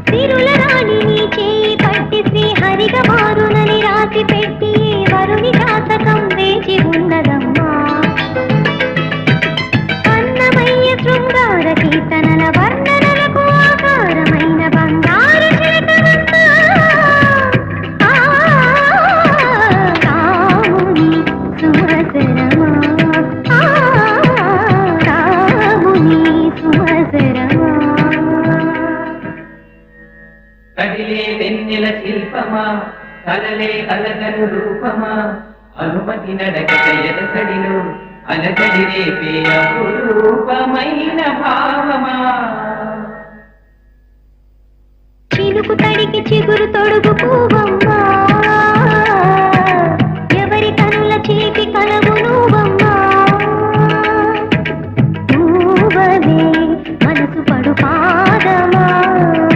సిరుల రాణిని చేయి పట్టి శ్రీహరిగా మారునని రాసి పెట్టి వరుని జాతకం వేచి ఉన్నదమ్మా. అన్నమయ్య శృంగార కీర్తనల వర్ణనలకు ఆకారమైన బంగారు చిలకనమ్మా. రాముని సుమసరమా, రాముని సుమసరమా. కదిలే వెన్నెల శిల్పమా, కలలే అలగను రూపమా, అనుమతి నడకట ఎదసడిలో అలకడి రేపే అపురూపమైన భావమా. చిలుకు తడికి చిగురు తొడుగు పువ్వమ్మా,